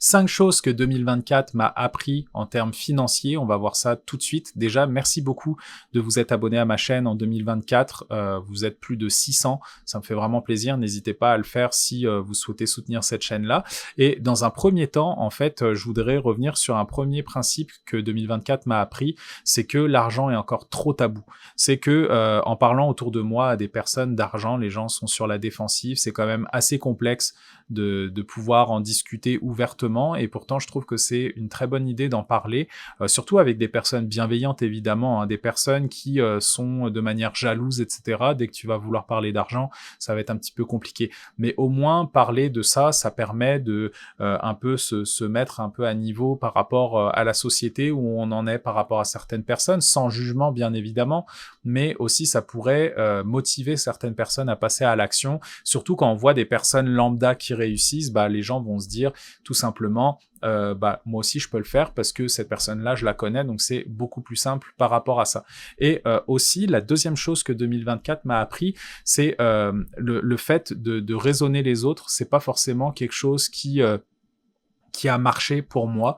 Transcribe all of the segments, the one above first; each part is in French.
5 choses que 2024 m'a appris en termes financiers. On va voir ça tout de suite. Déjà, merci beaucoup de vous être abonné à ma chaîne en 2024. Vous êtes plus de 600. Ça me fait vraiment plaisir. N'hésitez pas à le faire si vous souhaitez soutenir cette chaîne-là. Et dans un premier temps, en fait, je voudrais revenir sur un premier principe que 2024 m'a appris. C'est que l'argent est encore trop tabou. C'est que en parlant autour de moi à des personnes d'argent, les gens sont sur la défensive. C'est quand même assez complexe de pouvoir en discuter ouvertement, et pourtant je trouve que c'est une très bonne idée d'en parler, surtout avec des personnes bienveillantes évidemment, hein, des personnes qui sont de manière jalouse, etc. Dès que tu vas vouloir parler d'argent, ça va être un petit peu compliqué. Mais au moins parler de ça, ça permet de un peu se mettre un peu à niveau par rapport à la société où on en est par rapport à certaines personnes, sans jugement bien évidemment, mais aussi ça pourrait motiver certaines personnes à passer à l'action, surtout quand on voit des personnes lambda qui réussissent, bah les gens vont se dire tout simplement bah moi aussi je peux le faire parce que cette personne-là je la connais, donc c'est beaucoup plus simple par rapport à ça. Et aussi la deuxième chose que 2024 m'a appris, c'est le fait de raisonner les autres. C'est pas forcément quelque chose qui a marché pour moi,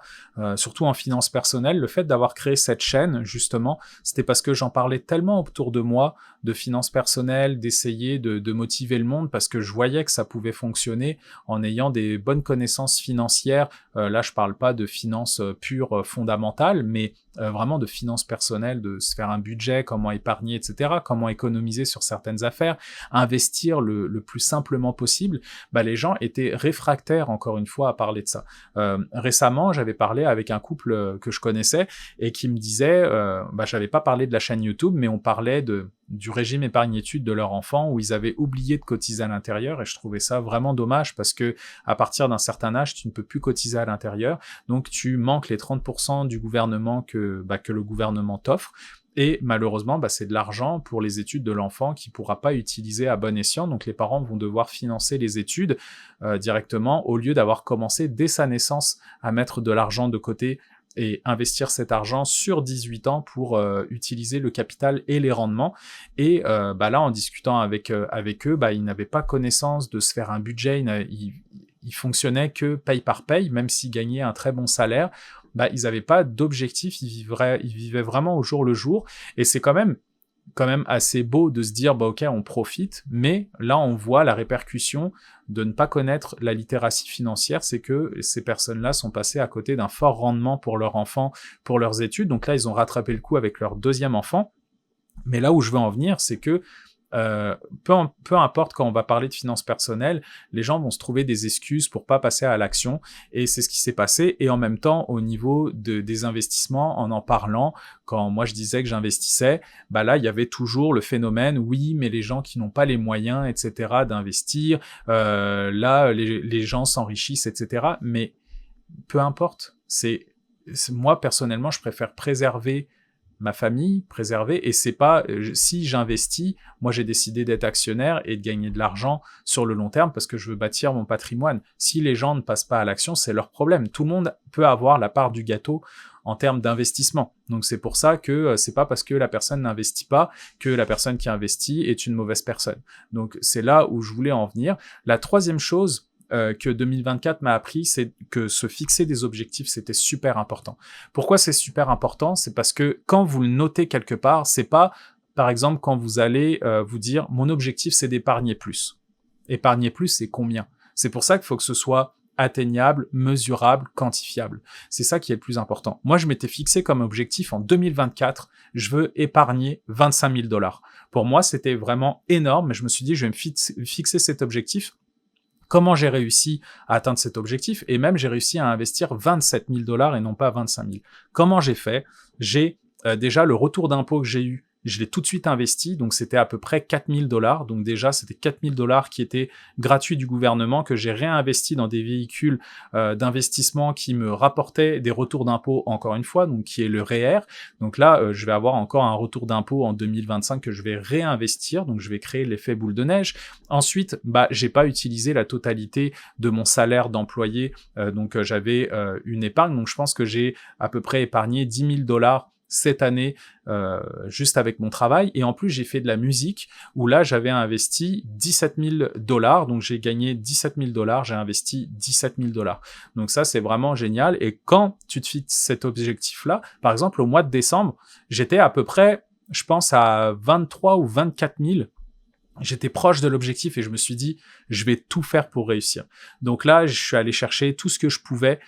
surtout en finance personnelle. Le fait d'avoir créé cette chaîne, justement, c'était parce que j'en parlais tellement autour de moi, de finances personnelles, d'essayer de motiver le monde, parce que je voyais que ça pouvait fonctionner en ayant des bonnes connaissances financières. Là, je parle pas de finances pures fondamentales, mais vraiment de finances personnelles, de se faire un budget, comment épargner, etc., comment économiser sur certaines affaires, investir le plus simplement possible. Bah, les gens étaient réfractaires, encore une fois, à parler de ça. Récemment, j'avais parlé avec un couple que je connaissais et qui me disait, bah, j'avais pas parlé de la chaîne YouTube, mais on parlait du régime épargne-études de leur enfant où ils avaient oublié de cotiser à l'intérieur, et je trouvais ça vraiment dommage parce que à partir d'un certain âge, tu ne peux plus cotiser à l'intérieur, donc tu manques les 30% du gouvernement que le gouvernement t'offre. Et malheureusement, bah, c'est de l'argent pour les études de l'enfant qui pourra pas utiliser à bon escient. Donc les parents vont devoir financer les études directement au lieu d'avoir commencé dès sa naissance à mettre de l'argent de côté et investir cet argent sur 18 ans pour utiliser le capital et les rendements. Et bah là, en discutant avec eux, bah, ils n'avaient pas connaissance de se faire un budget, ils fonctionnaient que paye par paye, même s'ils gagnaient un très bon salaire. Bah, ils n'avaient pas d'objectif, ils vivaient vraiment au jour le jour, et c'est quand même assez beau de se dire, bah ok, on profite, mais là on voit la répercussion de ne pas connaître la littératie financière, c'est que ces personnes-là sont passées à côté d'un fort rendement pour leur enfant, pour leurs études, donc là ils ont rattrapé le coup avec leur deuxième enfant, mais là où je veux en venir, c'est que peu importe quand on va parler de finances personnelles, les gens vont se trouver des excuses pour pas passer à l'action, et c'est ce qui s'est passé. Et en même temps, au niveau des investissements, en parlant, quand moi je disais que j'investissais, bah là il y avait toujours le phénomène, oui mais les gens qui n'ont pas les moyens, etc., d'investir, là les gens s'enrichissent, etc. Mais peu importe, moi personnellement je préfère préserver ma famille, préserver, et c'est pas, si j'investis, moi j'ai décidé d'être actionnaire et de gagner de l'argent sur le long terme parce que je veux bâtir mon patrimoine. Si les gens ne passent pas à l'action, c'est leur problème. Tout le monde peut avoir la part du gâteau en termes d'investissement. Donc c'est pour ça que c'est pas parce que la personne n'investit pas que la personne qui investit est une mauvaise personne. Donc c'est là où je voulais en venir. La troisième chose que 2024 m'a appris, c'est que se fixer des objectifs, c'était super important. Pourquoi c'est super important? C'est parce que quand vous le notez quelque part, c'est pas, par exemple, quand vous allez vous dire, mon objectif, c'est d'épargner plus. Épargner plus, c'est combien? C'est pour ça qu'il faut que ce soit atteignable, mesurable, quantifiable. C'est ça qui est le plus important. Moi, je m'étais fixé comme objectif en 2024, je veux épargner 25 000 $. Pour moi, c'était vraiment énorme, mais je me suis dit, je vais me fixer cet objectif. Comment j'ai réussi à atteindre cet objectif? Et même, j'ai réussi à investir 27 000 $ et non pas 25 000. Comment j'ai fait? J'ai déjà le retour d'impôt que j'ai eu, je l'ai tout de suite investi, donc c'était à peu près 4 000 $. Donc déjà, c'était 4 000 $ qui étaient gratuits du gouvernement, que j'ai réinvesti dans des véhicules d'investissement qui me rapportaient des retours d'impôt, encore une fois, donc qui est le REER. Donc là, je vais avoir encore un retour d'impôt en 2025 que je vais réinvestir, donc je vais créer l'effet boule de neige. Ensuite, bah, j'ai pas utilisé la totalité de mon salaire d'employé, donc j'avais une épargne, donc je pense que j'ai à peu près épargné 10 000 $ cette année juste avec mon travail. Et en plus, j'ai fait de la musique où là, j'avais investi $17 000. Donc, j'ai gagné $17 000, j'ai investi $17 000. Donc ça, c'est vraiment génial. Et quand tu te fixes cet objectif-là, par exemple, au mois de décembre, j'étais à peu près, je pense, à 23 ou 24 000. J'étais proche de l'objectif et je me suis dit, je vais tout faire pour réussir. Donc là, je suis allé chercher tout ce que je pouvais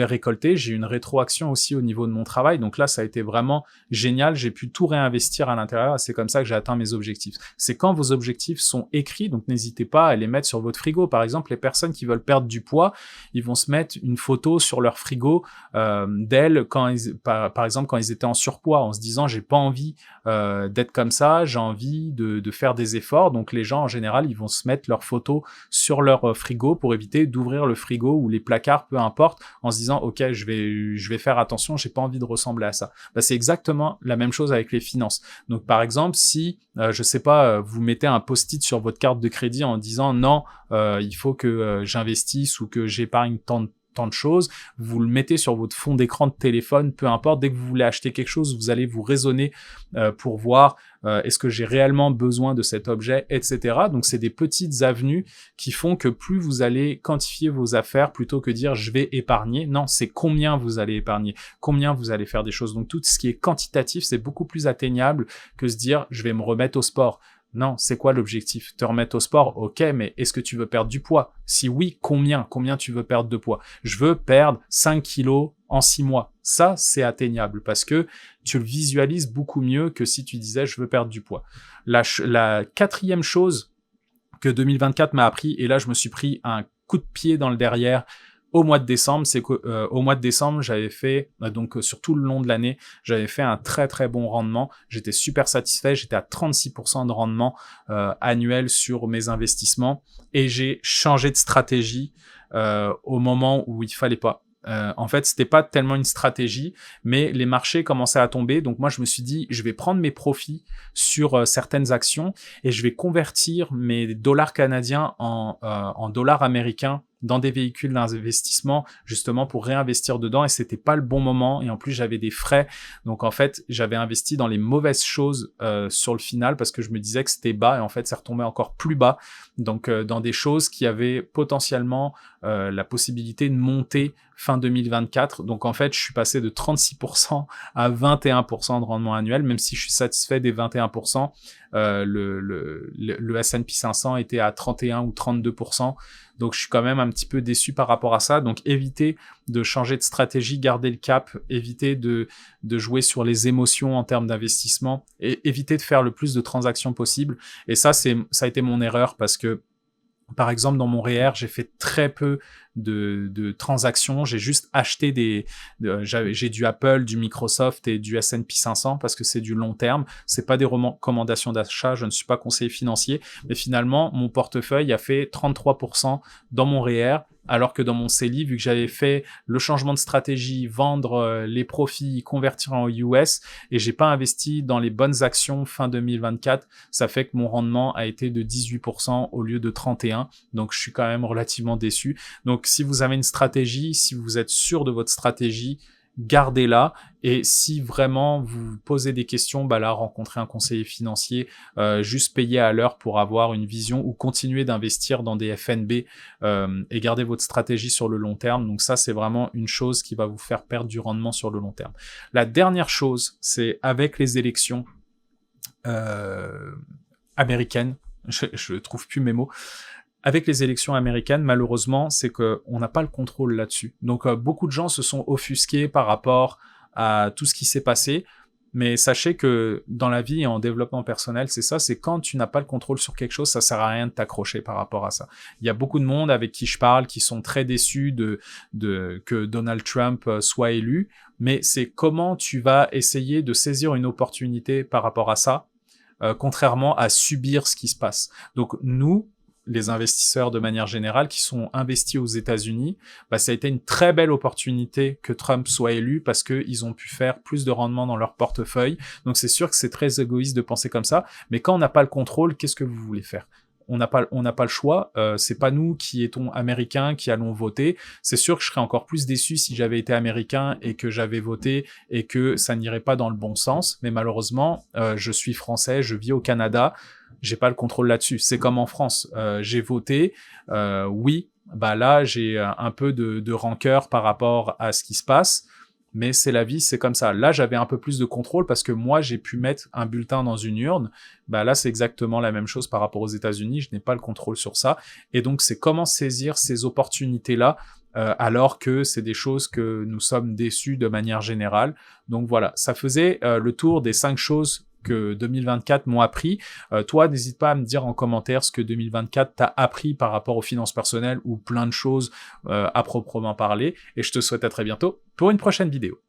récolter. J'ai eu une rétroaction aussi au niveau de mon travail. Donc là, ça a été vraiment génial. J'ai pu tout réinvestir à l'intérieur. C'est comme ça que j'ai atteint mes objectifs. C'est quand vos objectifs sont écrits. Donc n'hésitez pas à les mettre sur votre frigo. Par exemple, les personnes qui veulent perdre du poids, ils vont se mettre une photo sur leur frigo d'elles par exemple, quand ils étaient en surpoids, en se disant, j'ai pas envie d'être comme ça, j'ai envie de faire des efforts. Donc les gens, en général, ils vont se mettre leur photo sur leur frigo pour éviter d'ouvrir le frigo ou les placards, peu importe, en se disant, ok, je vais faire attention, j'ai pas envie de ressembler à ça. Bah, c'est exactement la même chose avec les finances. Donc par exemple, si je sais pas, vous mettez un post-it sur votre carte de crédit en disant non, il faut que j'investisse ou que j'épargne tant de choses, vous le mettez sur votre fond d'écran de téléphone, peu importe, dès que vous voulez acheter quelque chose, vous allez vous raisonner pour voir est-ce que j'ai réellement besoin de cet objet, etc. Donc c'est des petites avenues qui font que plus vous allez quantifier vos affaires plutôt que dire je vais épargner, non, c'est combien vous allez épargner, combien vous allez faire des choses. Donc tout ce qui est quantitatif, c'est beaucoup plus atteignable que se dire je vais me remettre au sport. Non, c'est quoi l'objectif? Te remettre au sport, ok, mais est-ce que tu veux perdre du poids? Si oui, combien? Combien tu veux perdre de poids? Je veux perdre 5 kilos en 6 mois. Ça, c'est atteignable parce que tu le visualises beaucoup mieux que si tu disais je veux perdre du poids. La quatrième chose que 2024 m'a appris, et là je me suis pris un coup de pied dans le derrière, au mois de décembre, c'est que au mois de décembre, j'avais fait donc sur tout le long de l'année, j'avais fait un très très bon rendement. J'étais super satisfait. J'étais à 36% de rendement annuel sur mes investissements et j'ai changé de stratégie au moment où il fallait pas. En fait, c'était pas tellement une stratégie, mais les marchés commençaient à tomber. Donc moi, je me suis dit, je vais prendre mes profits sur certaines actions et je vais convertir mes dollars canadiens en dollars américains dans des véhicules d'investissement justement pour réinvestir dedans et c'était pas le bon moment et en plus j'avais des frais donc en fait j'avais investi dans les mauvaises choses sur le final parce que je me disais que c'était bas et en fait c'est retombé encore plus bas donc dans des choses qui avaient potentiellement la possibilité de monter fin 2024 donc en fait je suis passé de 36% à 21% de rendement annuel même si je suis satisfait des 21% le S&P 500 était à 31 ou 32%. Donc, je suis quand même un petit peu déçu par rapport à ça. Donc, évitez de changer de stratégie, gardez le cap, évitez de jouer sur les émotions en termes d'investissement et évitez de faire le plus de transactions possible. Et ça a été mon erreur parce que par exemple, dans mon REER, j'ai fait très peu de transactions. J'ai juste acheté j'ai du Apple, du Microsoft et du S&P 500 parce que c'est du long terme. C'est pas des recommandations d'achat. Je ne suis pas conseiller financier. Mais finalement, mon portefeuille a fait 33% dans mon REER. Alors que dans mon CELI, vu que j'avais fait le changement de stratégie, vendre les profits, convertir en US, et j'ai pas investi dans les bonnes actions fin 2024, ça fait que mon rendement a été de 18% au lieu de 31%. Donc, je suis quand même relativement déçu. Donc, si vous avez une stratégie, si vous êtes sûr de votre stratégie, gardez-la et si vraiment vous posez des questions, bah là, rencontrez un conseiller financier, juste payez à l'heure pour avoir une vision ou continuer d'investir dans des FNB et garder votre stratégie sur le long terme. Donc ça, c'est vraiment une chose qui va vous faire perdre du rendement sur le long terme. La dernière chose, c'est avec les élections américaines, je trouve plus mes mots, avec les élections américaines, malheureusement, c'est qu'on n'a pas le contrôle là-dessus. Donc, beaucoup de gens se sont offusqués par rapport à tout ce qui s'est passé. Mais sachez que dans la vie et en développement personnel, c'est ça, c'est quand tu n'as pas le contrôle sur quelque chose, ça sert à rien de t'accrocher par rapport à ça. Il y a beaucoup de monde avec qui je parle qui sont très déçus que Donald Trump soit élu. Mais c'est comment tu vas essayer de saisir une opportunité par rapport à ça, contrairement à subir ce qui se passe. Donc, nous, les investisseurs de manière générale qui sont investis aux États-Unis, bah, ça a été une très belle opportunité que Trump soit élu parce qu'ils ont pu faire plus de rendement dans leur portefeuille. Donc c'est sûr que c'est très égoïste de penser comme ça, mais quand on n'a pas le contrôle, qu'est-ce que vous voulez faire ? on n'a pas le choix. C'est pas nous qui étions américains qui allons voter. C'est sûr que je serais encore plus déçu si j'avais été américain et que j'avais voté et que ça n'irait pas dans le bon sens. Mais malheureusement, je suis français, je vis au Canada, j'ai pas le contrôle là-dessus. C'est comme en France. J'ai voté, oui, bah là j'ai un peu de rancœur par rapport à ce qui se passe. Mais c'est la vie, c'est comme ça. Là, j'avais un peu plus de contrôle parce que moi, j'ai pu mettre un bulletin dans une urne. Bah là, c'est exactement la même chose par rapport aux États-Unis. Je n'ai pas le contrôle sur ça. Et donc, c'est comment saisir ces opportunités-là alors que c'est des choses que nous sommes déçus de manière générale. Donc voilà, ça faisait le tour des 5 choses que 2024 m'ont appris. Toi, n'hésite pas à me dire en commentaire ce que 2024 t'a appris par rapport aux finances personnelles ou plein de choses à proprement parler. Et je te souhaite à très bientôt pour une prochaine vidéo.